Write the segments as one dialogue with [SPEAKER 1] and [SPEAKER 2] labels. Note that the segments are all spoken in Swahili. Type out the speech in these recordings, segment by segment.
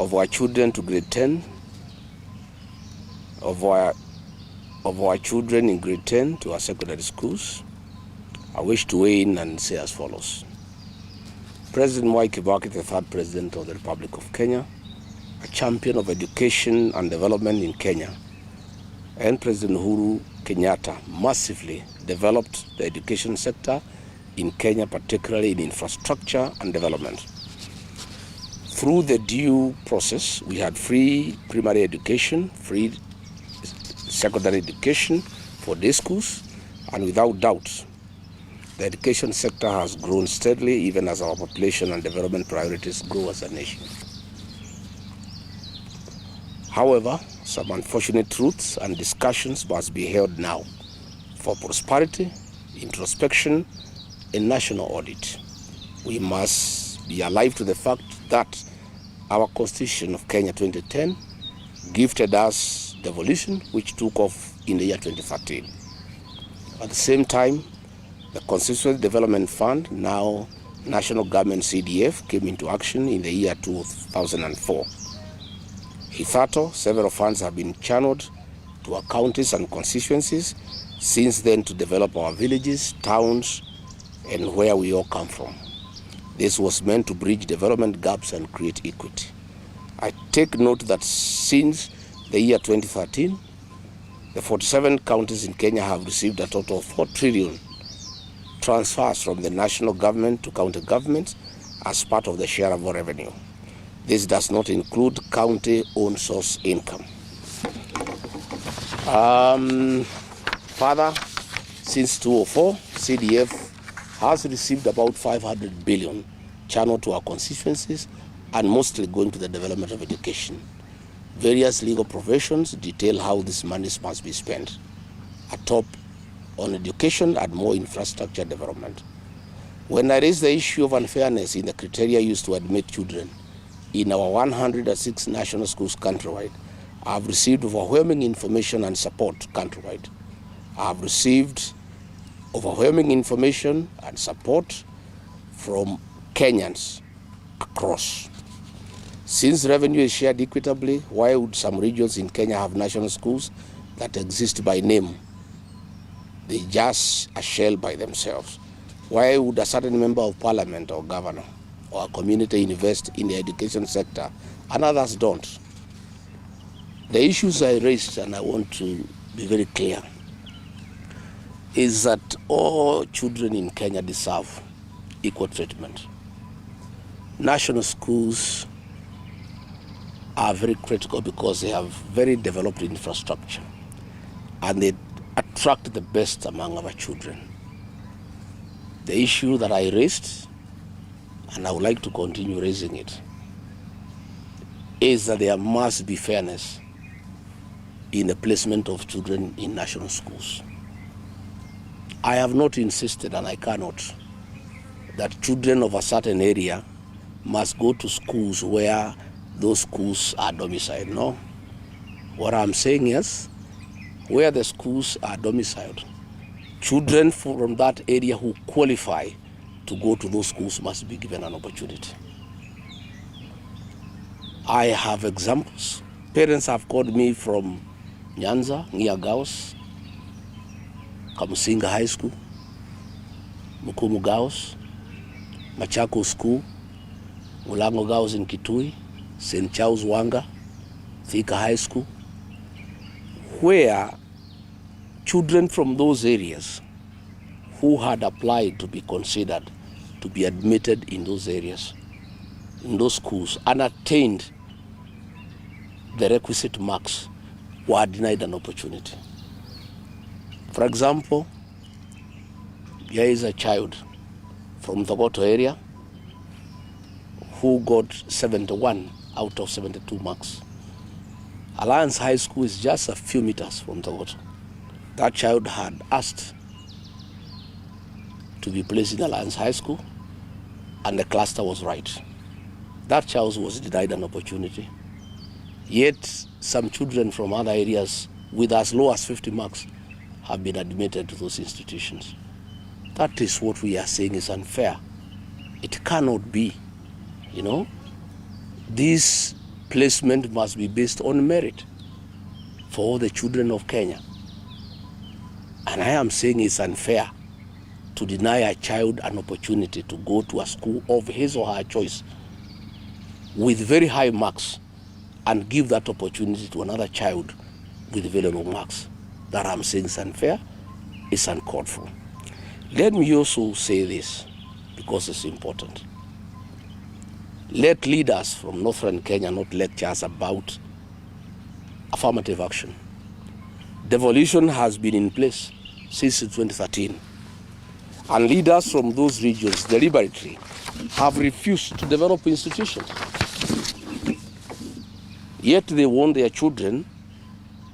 [SPEAKER 1] of our children to grade 10, of our children in grade 10 to our secondary schools, I wish to weigh in and say as follows. President Mwai Kibaki, the third president of the Republic of Kenya, a champion of education and development in Kenya, and President Uhuru Kenyatta massively developed the education sector in Kenya, particularly in infrastructure and development. Through the due process, we had free primary education, free secondary education for day schools, and without doubt, the education sector has grown steadily even as our population and development priorities grow as a nation. However, some unfortunate truths and discussions must be held now for prosperity, introspection, and national audit. We must be alive to the fact that our Constitution of Kenya 2010 gifted us devolution, which took off in the year 2013. At the same time, the Constituency Development Fund, now National Government CDF, came into action in the year 2004. Hitherto, several funds have been channeled to our counties and constituencies since then to develop our villages, towns, and where we all come from. This was meant to bridge development gaps and create equity. I take note that since the year 2013, the 47 counties in Kenya have received a total of 4 trillion transfers from the national government to county governments as part of the share of revenue. This does not include county-owned source income. Further, since 2004, CDF has received about 500 billion channeled to our constituencies and mostly going to the development of education. Various legal professions detail how these monies must be spent, atop on education and more infrastructure development. When I raise the issue of unfairness in the criteria used to admit children in our 106 national schools countrywide, I have received overwhelming information and support countrywide. I have received overwhelming information and support from Kenyans across. Since revenue is shared equitably, why would some regions in Kenya have national schools that exist by name? They just a shell by themselves. Why would a certain member of parliament or governor or a community invest in the education sector and others don't? The issues I raised, and I want to be very clear, is that all children in Kenya deserve equal treatment. National schools are very critical because they have very developed infrastructure and they attract the best among our children. The issue that I raised, and I would like to continue raising it, is that there must be fairness in the placement of children in national schools. I have not insisted, and I cannot, that children of a certain area must go to schools where those schools are domiciled. No. What I'm saying is, where the schools are domiciled, children from that area who qualify to go to those schools must be given an opportunity. I have examples. Parents have called me from Nyanza, near Gaos, Kamusinga High School, Mukumu Gaos, Machako School, Mulango Gaos in Kitui, St. Charles Wanga, Thika High School, where children from those areas who had applied to be considered to be admitted in those areas, in those schools, and attained the requisite marks were denied an opportunity. For example, there is a child from the Goto area who got 71 out of 72 marks. Alliance High School is just a few meters from the Goto. That child had asked to be placed in Alliance High School, and the cluster was right. That child was denied an opportunity. Yet some children from other areas with as low as 50 marks have been admitted to those institutions. That is what we are saying is unfair. It cannot be, These placement must be based on merit for all the children of Kenya. And I am saying it's unfair to deny a child an opportunity to go to a school of his or her choice with very high marks and give that opportunity to another child with very low marks. That I'm saying is unfair, it's uncalled for. Let me also say this, because it's important. Let leaders from northern Kenya not lecture us about affirmative action. Devolution has been in place since 2013. And leaders from those regions deliberately have refused to develop institutions. Yet they want their children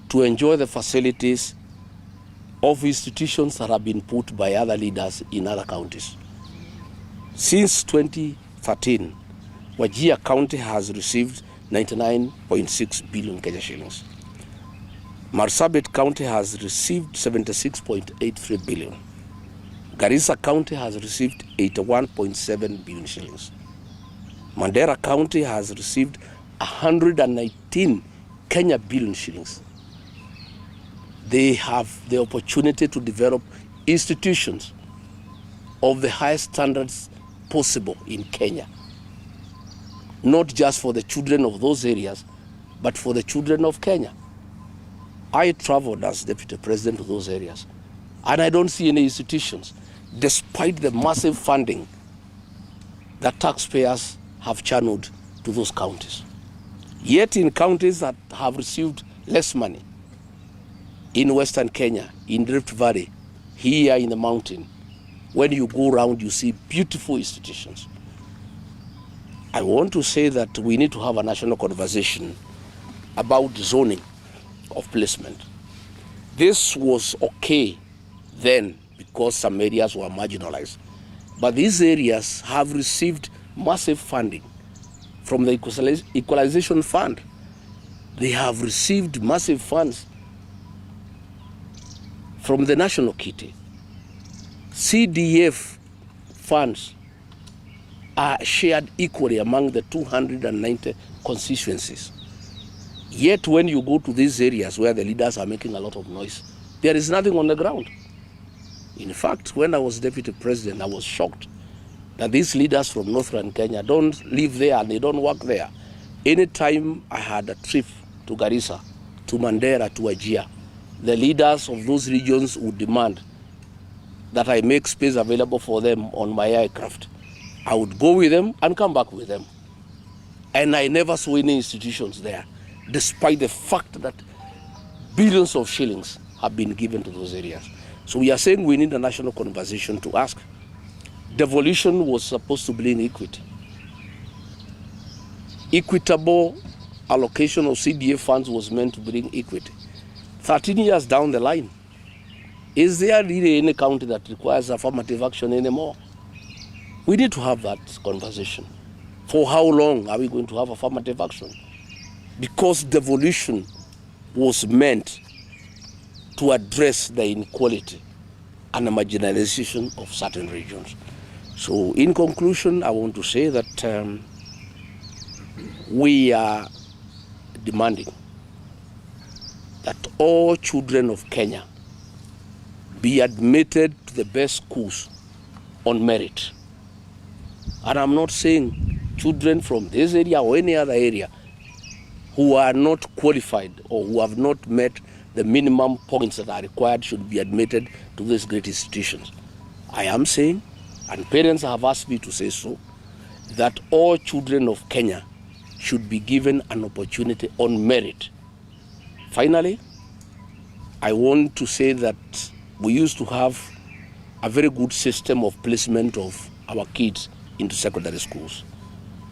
[SPEAKER 1] to enjoy the facilities of institutions that have been put by other leaders in other counties. Since 2013, Wajir County has received 99.6 billion Kenya shillings. Marsabit County has received 76.83 billion. Garissa County has received 81.7 billion shillings. Mandera County has received 119 Kenya billion shillings. They have the opportunity to develop institutions of the highest standards possible in Kenya. Not just for the children of those areas, but for the children of Kenya. I traveled as deputy president to those areas, and I don't see any institutions, despite the massive funding that taxpayers have channeled to those counties. Yet in counties that have received less money, in Western Kenya, in Rift Valley, here in the mountain, when you go around, you see beautiful institutions. I want to say that we need to have a national conversation about zoning of placement. This was okay then because some areas were marginalized. But these areas have received massive funding from the Equalization Fund. They have received massive funds from the National Kitty. CDF funds are shared equally among the 290 constituencies. Yet when you go to these areas where the leaders are making a lot of noise, there is nothing on the ground. In fact, when I was deputy president, I was shocked that these leaders from northern Kenya don't live there and they don't work there. Anytime I had a trip to Garissa, to Mandera, to Wajir, the leaders of those regions would demand that I make space available for them on my aircraft. I would go with them and come back with them. And I never saw any institutions there, despite the fact that billions of shillings have been given to those areas. So we are saying we need a national conversation to ask. Devolution was supposed to bring equity. Equitable allocation of CDA funds was meant to bring equity. 13 years down the line, is there really any county that requires affirmative action anymore? We need to have that conversation. For how long are we going to have affirmative action? Because devolution was meant to address the inequality and the marginalization of certain regions. So in conclusion, I want to say that we are demanding that all children of Kenya be admitted to the best schools on merit. And I'm not saying children from this area or any other area who are not qualified or who have not met the minimum points that are required should be admitted to these great institutions. I am saying, and parents have asked me to say so, that all children of Kenya should be given an opportunity on merit. Finally, I want to say that we used to have a very good system of placement of our kids into secondary schools.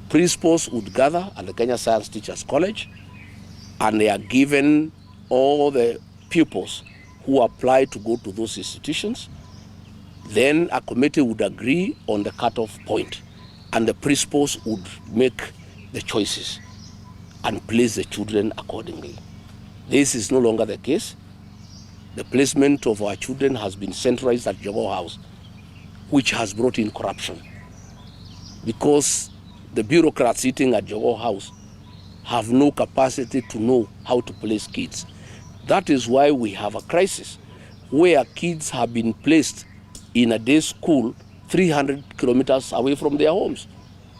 [SPEAKER 1] Principals would gather at the Kenya Science Teachers College, and they are given all the pupils who apply to go to those institutions. Then a committee would agree on the cutoff point, and the principals would make the choices and place the children accordingly. This is no longer the case. The placement of our children has been centralized at Jogoo House, which has brought in corruption, because the bureaucrats sitting at Jogoo House have no capacity to know how to place kids. That is why we have a crisis where kids have been placed in a day school 300 kilometers away from their homes.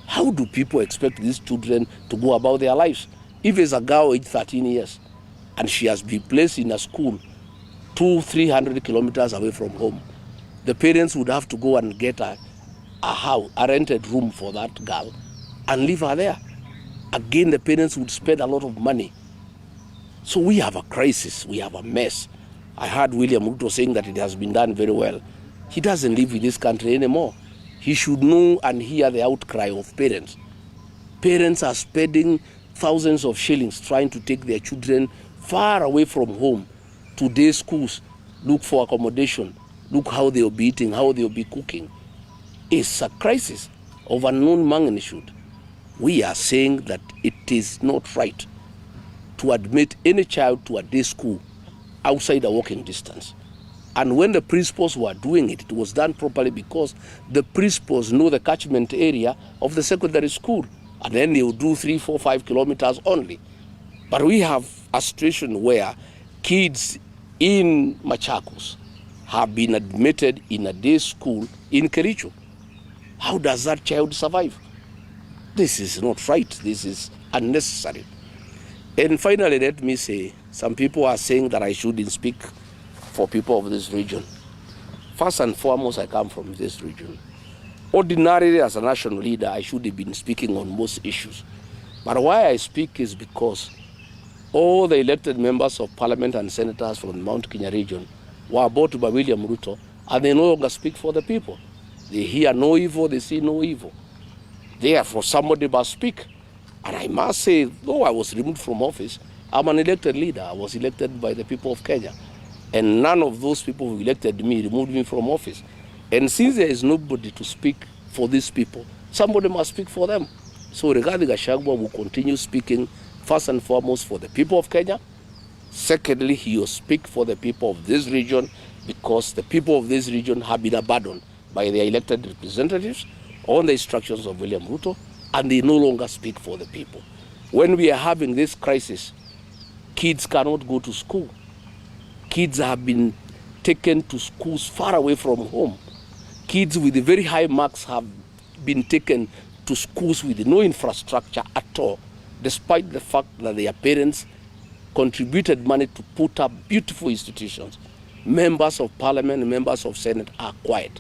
[SPEAKER 1] How do people expect these children to go about their lives? If it's a girl aged 13 years and she has been placed in a school 200-300 kilometers away from home, the parents would have to go and get a house, a rented room for that girl and leave her there. Again, the parents would spend a lot of money. So we have a crisis, we have a mess. I heard William Ruto saying that it has been done very well. He doesn't live in this country anymore. He should know and hear the outcry of parents. Parents are spending thousands of shillings trying to take their children far away from home to day schools, look for accommodation, look how they'll be eating, how they'll be cooking. It's a crisis of unknown magnitude. We are saying that it is not right to admit any child to a day school outside a walking distance. And when the principals were doing it, it was done properly because the principals know the catchment area of the secondary school. And then they will do 3, 4, 5 kilometers only. But we have a situation where kids in Machakos have been admitted in a day school in Kericho. How does that child survive? This is not right. This is unnecessary. And finally, let me say, some people are saying that I shouldn't speak for people of this region. First and foremost, I come from this region. Ordinarily, as a national leader, I should have been speaking on most issues. But why I speak is because all the elected members of parliament and senators from the Mount Kenya region were bought by William Ruto, and they no longer speak for the people. They hear no evil, they see no evil. Therefore, somebody must speak. And I must say, though I was removed from office, I'm an elected leader. I was elected by the people of Kenya. And none of those people who elected me removed me from office. And since there is nobody to speak for these people, somebody must speak for them. So Rigathi Gachagwa will continue speaking first and foremost for the people of Kenya. Secondly, he will speak for the people of this region because the people of this region have been abandoned by their elected representatives on the instructions of William Ruto, and they no longer speak for the people. When we are having this crisis, kids cannot go to school. Kids have been taken to schools far away from home. Kids with very high marks have been taken to schools with no infrastructure at all, despite the fact that their parents contributed money to put up beautiful institutions. Members of parliament and members of senate are quiet.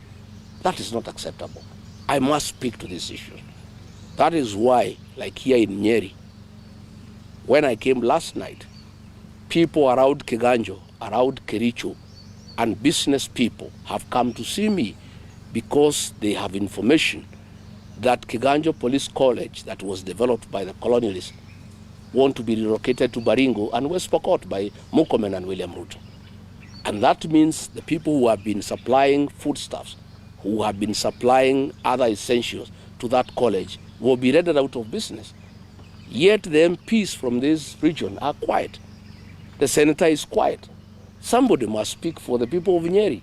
[SPEAKER 1] That is not acceptable. I must speak to this issue. That is why, like here in Nyeri, when I came last night, people around Kiganjo, around Kericho, and business people have come to see me because they have information that Kiganjo Police College that was developed by the colonialists want to be relocated to Baringo and West Pokot by Murkomen and William Ruto. And that means the people who have been supplying foodstuffs, who have been supplying other essentials to that college will be rendered out of business. Yet the MPs from this region are quiet. The senator is quiet. Somebody must speak for the people of Nyeri.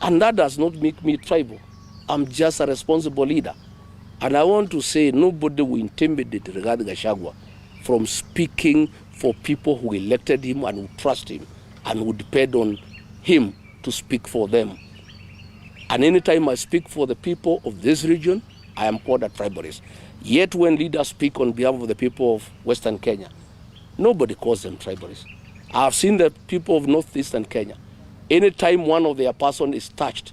[SPEAKER 1] And that does not make me tribal. I'm just a responsible leader. And I want to say nobody will intimidate Rigathi Gachagwa from speaking for people who elected him and who trust him and who depend on him to speak for them. And anytime I speak for the people of this region, I am called a tribalist. Yet when leaders speak on behalf of the people of Western Kenya, nobody calls them tribalists. I have seen the people of Northeastern Kenya. Anytime one of their person is touched,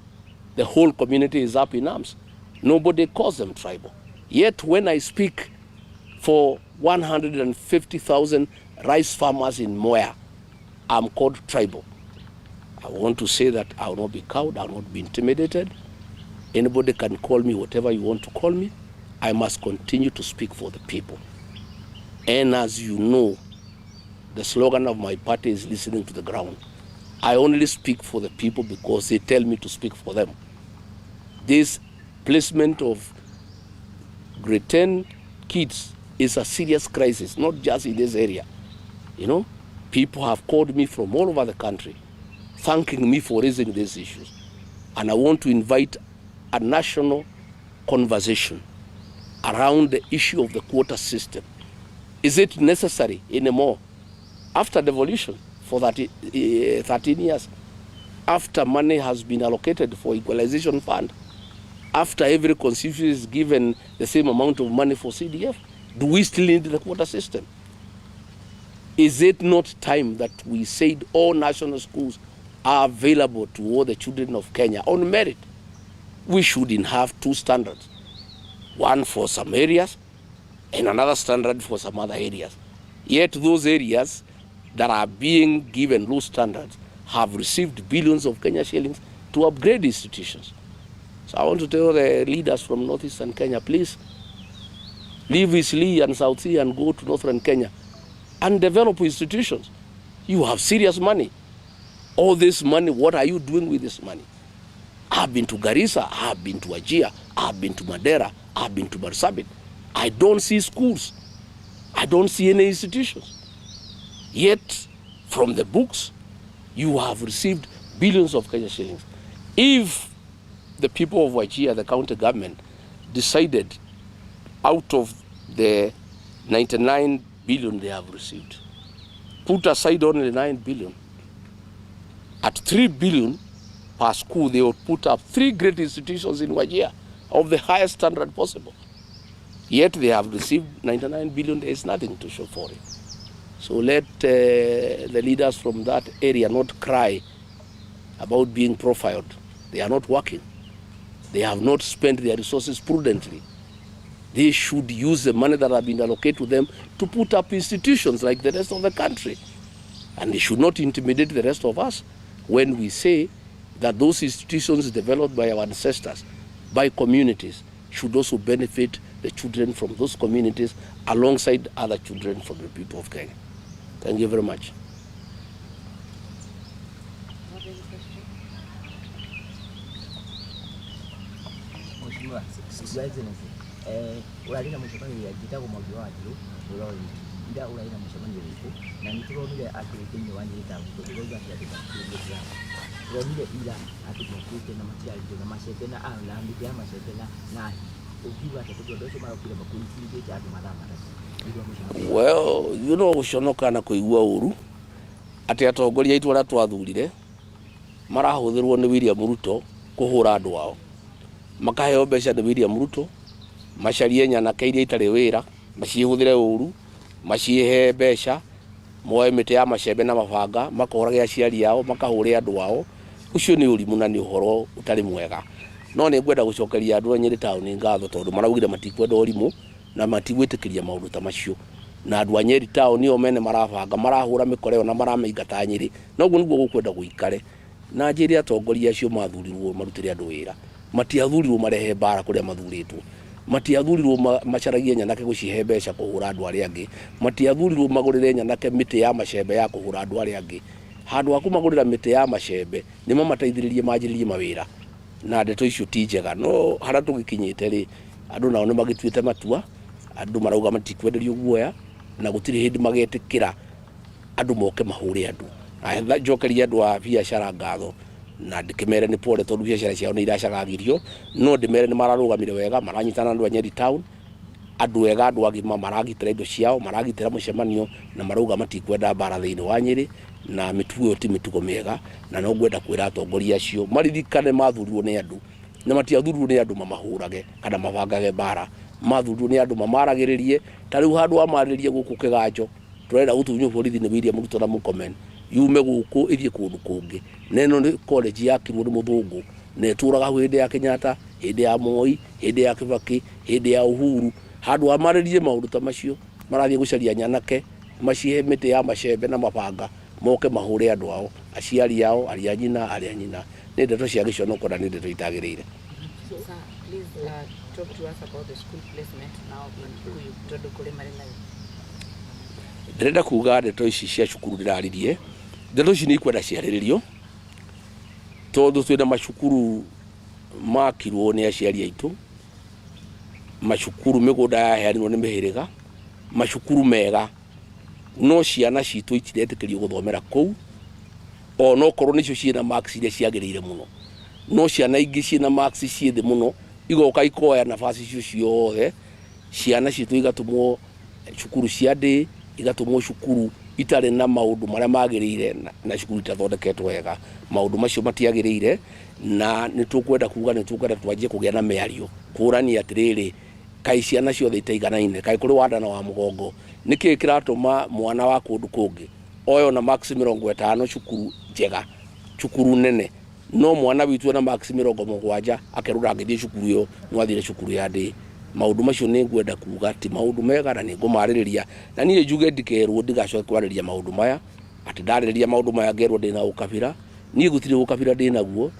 [SPEAKER 1] the whole community is up in arms. Nobody calls them tribal. Yet when I speak for 150,000 rice farmers in Moya, I'm called tribal. I want to say that I will not be cowed, I will not be intimidated. Anybody can call me whatever you want to call me. I must continue to speak for the people. And as you know, the slogan of my party is listening to the ground. I only speak for the people because they tell me to speak for them. This placement of grade 10 kids is a serious crisis, not just in this area. You know, people have called me from all over the country, thanking me for raising these issues. And I want to invite a national conversation around the issue of the quota system. Is it necessary anymore? After devolution for 13 years, after money has been allocated for equalization fund, after every constituency is given the same amount of money for CDF, do we still need the quota system? Is it not time that we said all national schools are available to all the children of Kenya on merit? We shouldn't have two standards, one for some areas and another standard for some other areas. Yet those areas that are being given low standards have received billions of Kenya shillings to upgrade institutions. So I want to tell the leaders from northeastern Kenya, please leave Eastleigh and South Sea and go to northern Kenya and develop institutions. You have serious money. All this money, what are you doing with this money? I've been to Garissa, I've been to Wajir, I've been to Mandera, I've been to Marsabit. I don't see schools. I don't see any institutions. Yet, from the books, you have received billions of Kenya shillings. If the people of Wajir, the county government, decided out of the 99 billion they have received, put aside only 9 billion, at 3 billion per school, they would put up 3 great institutions in Wajir of the highest standard possible. Yet they have received 99 billion, there is nothing to show for it. So let the leaders from that area not cry about being profiled. They are not working. They have not spent their resources prudently. They should use the money that have been allocated to them to put up institutions like the rest of the country. And they should not intimidate the rest of us when we say that those institutions developed by our ancestors, by communities, should also benefit the children from those communities alongside other children from the people of Kenya. Thank you very much. Well, you know, ushonoka na kuigua uru ati atongoria itu ara twathurire marahuthirwo ni William Ruto kuhura andu ao, makaheo mbeca ni William Ruto, macarie nyanake iria itari wira macihuthire uru, macihe mbeca, moe miti ya macembe na mabanga makorage aciari ao, makahure andu ao. Ucio ni urimu na ni uhoro utari mwega. No ni ngwenda gucokeria andu a Nyeri town ngatho tondu maraugire matikwenda urimu na matigwitikiria maundu ta macio. Na andu a Nyeri town nio mene marabanga marahura mikoreo na maramaingata Nyeri. Noguo niguo gukwenda guikare. Na njiri atongoria acio mathurirwo marutire andu wira. Matiathurirwo marehe bara kuria mathuritwo. Matiathurirwo macaragie nyanake gucihe mbeca kuhura andu aria angi. Matiathurirwo magurire nyanake miti ya macembe ya kuhura andu aria angi. Handu aku magurira miti ya macembe nimo mateithiririe manjiririe mawira. Na ndeto icio ti njega. No hara tugikinyite ri andu nao ni magituite matua, andu marauga matikwenderio guoya na gutiri hindi magetikira andu moke mahure andu. Na njokeria andu a biacara ngatho na ndikimere ni pole tondu biacara ciao ni iracagagirio, no ndimere ni mararugamire wega, maranyitana andu a Nyeri town, andu wega, andu agima maragitira indo ciao, maragitira mucemanio na marauga matikwenda bara thiini wa Nyeri. Na mitugo yo ti mitugo miega, na no gwenda kwira atongoria acio maririkane mathurirwo ni andu na matiathurirwo ni andu mamahurage kana mabangage bara. Mathurirwo ni andu mamaragiririe. Ta riu handu amaririe guku Kiganjo turenda gutunyo borithi ni William Ruto na Mukomen yume guku ithie kundu kungi. Neno ni college yakirwo ni muthungu na ituraga hindi ya Kenyatta, hindi ya Moi, hindi ya Kibaki, hindi ya Uhuru. Handu amaririe maundu ta macio marathie gucaria nyanake macihe miti ya macembe na mabanga moke mahure andu ao, aciari ao, aria nyina, aria nyina. Ni ndeto cia giconoko na ni ndeto itagirire.
[SPEAKER 2] So sir, please talk to us about the school placement now in Kikuyu tondu kuri marina.
[SPEAKER 1] Ndirenda kuga ndeto ici cia cukuru ndiraririe. Ndeto ici ni ikwenda ciariririo tondu twina macukuru makirwo ni aciari aitu, macukuru migunda yaheanirwo ni mihiriga, macukuru mega. No ciana citu itiretĩkĩrio guthomera kou, o no korwo nicio ciina marks iria ciagĩrĩire muno. No ciana ingĩ ciina marks ciĩ thĩ muno igoka ikoya nafasi icio ciothe, ciana citu igatumwo cukuru cia ndĩ igatumwo cukuru itare na maundu maria magirire na cukuru itathondeketwo wega. Maundu macio matiagirire na nitukwenda kuga nitukwenda twanjie kugia na miario kurani atiriri kai ciana ciothe itaiganaine kai kuri wandana wa mugongo niki kiratuma mwana wa kundu kungi oyo na max 50 cukuru njega cukuru nene no mwana witu na max 70 akerura ngithie cukuru yo mwathire cukuru ya ndĩ. Maundu macio ni ngwenda kuga ti maundu mega na ni ngumaririria na nie njuge ndikerwo ndigacoke kwaririria maundu maya ati ndaririria maundu maya ngerwo ndina ukabira nie gutire ukabira ndinaguo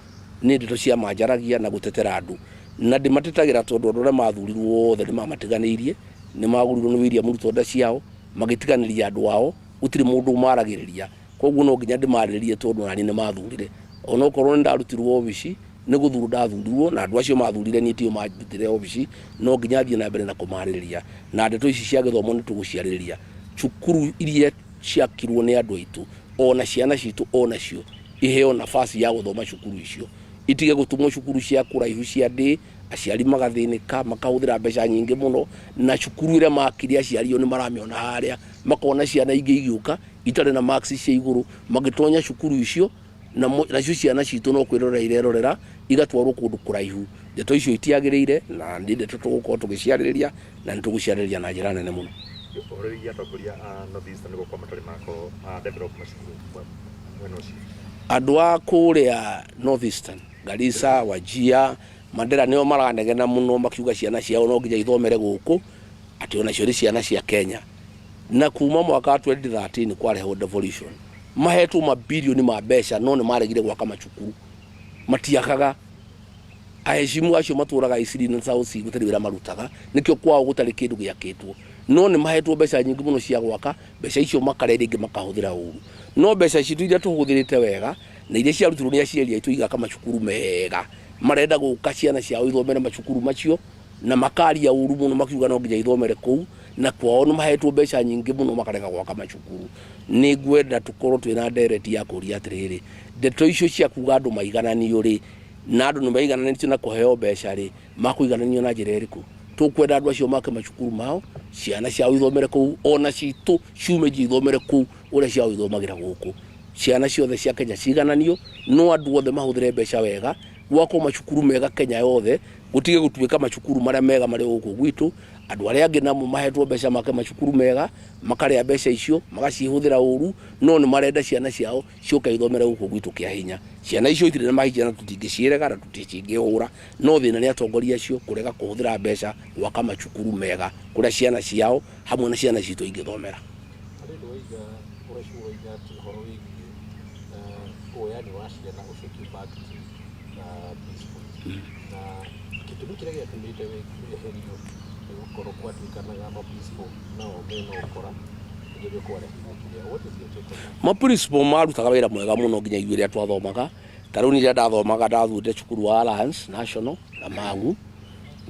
[SPEAKER 1] ni ndeto cia manjaragia na gutetera andu na ndimatetagira tondu andu aria mathurirwo othe ni mamatiganirie ni magurirwo ni William Ruto nda ciao magitiganiria andu ao gutire mundu maragiriria koguo no nginya ndimariririe tondu nani ni mathurire ona okorwo ndarutirwo obici ni guthuru ndathurirwo na andu acio mathurire ni tio marutire obici no nginya thie na mbere na kumaririria na ndeto ici cia githomo ni tuguciaririria cukuru iria ciakirwo ni andu aitu ona ciana citu ona cio iheo nafasi ya guthoma cukuru icio itige gutumwo cukuru cia kuraihu cia ndĩ aciari magathinika makahuthira mbeca nyingi muno na cukuru ira makiri aciari ni maramiona haria makona ciana ingi igiuka itare na marks cia iguru magitonya cukuru icio na cio ciana citu no kwirora irerorera igatwarwo kundu kuraihu. Ndeto icio itiagirire na ndi ndeto tugukorwo tugiciaririria na nituguciaririria na njira nene muno. Andu a kuria North Eastern Garissa Wajir Mandera nio maranegena muno makiuga ciana ciao no nginya ithomere guku ati ona cio ciana cia Kenya na kuma mwaka 2013 kwareho devolution mahetu mabilioni ma mbeca no ni maregire gwaka macukuru matiakaga aheshimu acio maturaga Isiri na South gutari wira marutaga nikio kwao gutari kindu giakitwo no ni mahetwo mbeca nyingi muno cia gwaka mbeca icio makarere ingi makahuthira uru no mbeca citu iria tuhuthirite wega na iria ciarutirwo ni aciari aitu igaka macukuru mega marenda guka ciana ciao ithomere macukuru macio na makaria uru muno makiuga no nginya ithomere kuu na kwao no mahetwo mbeca nyingi muno makarega gwaka macukuru. Ni ngwenda tukorwo twina ndereti ya kuria atiriri ndeto icio cia kuga andu maigananio ri na andu ni maigananio na kuheo mbeca ri makuigananio na njira iriku tukwenda andu acio make macukuru mao ciana ciao ithomere kuu ona citu ciume ithomere kuu uria ciao ithomagira guku ciana ciothe cia Kenya cigananio no andu othe mahuthire mbeca wega gwako macukuru mega Kenya yothe gutige gutuika macukuru maria mega mari guku gwitu andu aria angi namo mahetwo mbeca make macukuru mega makaria mbeca icio magacihuthira uru no ni marenda ciana ciao cioka ithomere guku gwitu kia hinya ciana icio itire na mahijia na tutingiciirega na tuticingihura no thina ni atongoria acio kurega kuhuthira mbeca gwaka macukuru mega kuria ciana ciao hamwe na ciana citu ingithomera. Maprinciple marutaga wira mwega muno nginya igwire twathomaga taruni ria ndathomaga ndathurite cukuru wa Alliance National na Mangu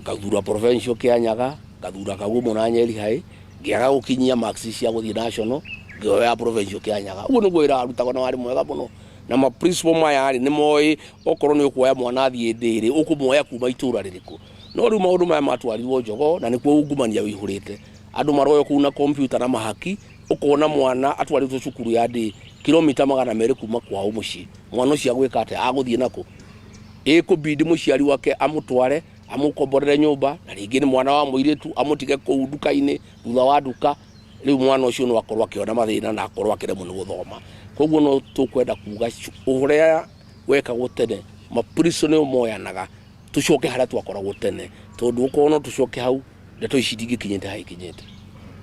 [SPEAKER 1] ngathura provincial Kianyaga ngathura Kagumo na Nyeri hai ngiaga gukinyia marks cia guthie national ngioya provincial Kianyaga uguo niguo wira arutaga na wari mwega muno na maprinciple maya ni moi okorwo ni ukuoya mwana athie ndiri ukumuoya kuma itura ririku no riu maundu maya matwarirwo Njogo na nikuo ungumania wihurite andu maroyo kuna computer na mahaki ukona mwana atwaritwo cukuru ya ndĩ kilomita 200 kuma kwao muci mwana ucio agwika ate aguthie nako ikubidi muciari wake amutware amukomborere nyumba na ringi ni mwana wa muiritu amutige kuu duka-ini thutha wa duka riu mwana ucio no akorwa akiona mathina na akorwa akiremwo ni guthoma koguo no tukwenda kuga uria weka gutene mapriso ni moyanaga tucoke haria twakoragwo tene tondu ukorwo no tucoke hau ndeto ici ndingikinyite hai kinyite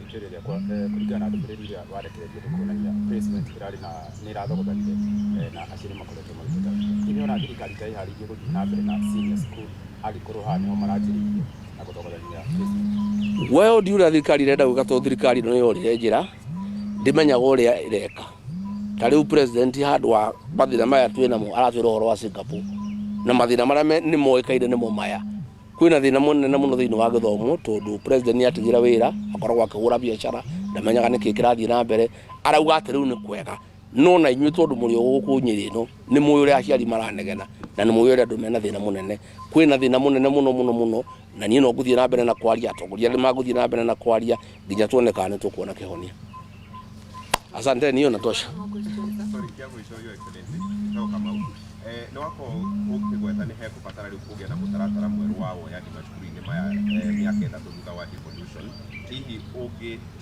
[SPEAKER 3] ikiria kwa kuringana na ndumĩrĩri iria warekereria kuonania placement irari na nĩ irathogothanire na aciari makoretwo magĩteta nĩ ona thirikari ta ĩharĩirie gũthiĩ na mbere na senior school angĩkorwo haha nĩho maranjĩrĩirie na gũthogothania placement.
[SPEAKER 1] Well ndiura thirikari irenda gwĩka to thirikari no yorire njĩra ndimenyaga ũrĩa ireka ta rĩu president handũ wa mathĩna maya twĩnamo aratwĩra ũhoro wa Singapore na mathĩna marĩa nĩ moĩkaine nĩmo maya kwina thina munene muno thiini wa githomo tondu president ni atigira wira akoragwo akigura biashara ndamenyaga niki kirathie na mbere arauga ati riu ni kwega no na inyuĩ tondu muri guku Nyeri no ni muyo ria aciari maranegena na ni muyo ria andu mena thina munene kwina thina munene muno na niĩ no ngũthiĩ na mbere na kwaria, atongoria nĩ magũthiĩ na mbere na kwaria nginya tuone kana nĩ tũkuona kĩhonia. Asante, niyo natosha.
[SPEAKER 4] No wako ukigweta ni hekũbatara rĩu kũgĩa na mũtaratara mwerũ wa woyani macukuru-inĩ maya mĩaka ĩtatũ thutha wa devolution. Hihi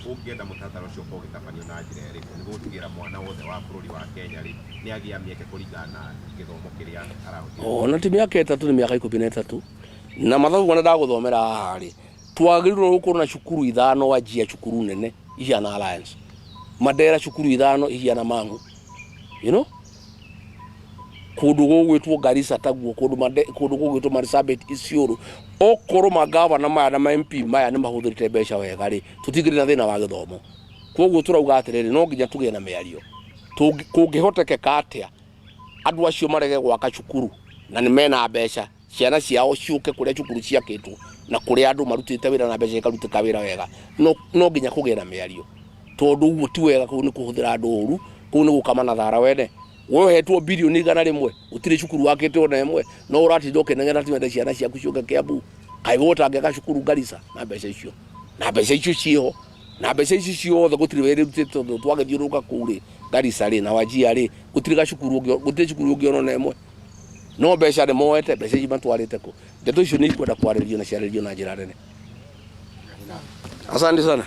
[SPEAKER 4] ũngĩenda mũtaratara ũcio ũkorwo ũgĩtabanio na njĩra ĩrĩkũ nĩguo gũtigĩrĩra mwana wothe wa bũrũri wa Kenya rĩ nĩ agĩa mĩeke kũringana na gĩthomo kĩrĩa arahũthĩra?
[SPEAKER 1] Ona ti mĩaka ĩtatũ, nĩ mĩaka 13 na mathabu mana ndagũthomera haha rĩ, twagĩrĩirwo gũkorwo na cukuru 5 wanjia cukuru nene ihiana Alliance, Mandera cukuru 5 ihiana Mangu, you know, kundu gũgwĩtwo Garissa taguo, kundu gũgwĩtwo Marsabit, Isiolo. Okorwo magavana maya na MP maya nĩ mahũthĩrĩte mbeca wega rĩ, tũtigĩrĩ na thĩna wa gĩthomo. Koguo tũrauga atĩrĩrĩ, no nginya tũgĩe na mĩario. Kũngĩhotekeka atĩa andũ acio marege gwaka cukuru na nĩ mena mbeca, ciana ciao ciũke kũrĩa cukuru ciakĩtwo na kũrĩa andũ marutĩte wĩra na mbeca ikarutĩka wĩra wega, no nginya kũgĩe na mĩario. Tondũ ũguo ti wega, kũu nĩ kũhũthĩra andũ ũru, kũu nĩ gũkama na thara wene. Wewe hetwo bilioni 100 utire cukuru wakĩte ona ĩmwe, no ũratinda ũkĩnegena atĩ ciana ciaku ciũke Kiambu. Kaĩ ũtangĩaka cukuru Garissa na mbeca icio, na mbeca icio ciho, na mbeca icio ciothe gũtirĩ wĩra rutĩtwo twagĩthiũrũka kũrĩ Garissa rĩ na Wajir rĩ, gũtirĩ cukuru ũngĩona na ĩmwe. No mbeca nĩ moete, mbeca icio matwarĩte kũ? Ndeto icio nĩ ikwenda kwarĩrio na ciarĩrio na njĩra nene. Asante sana.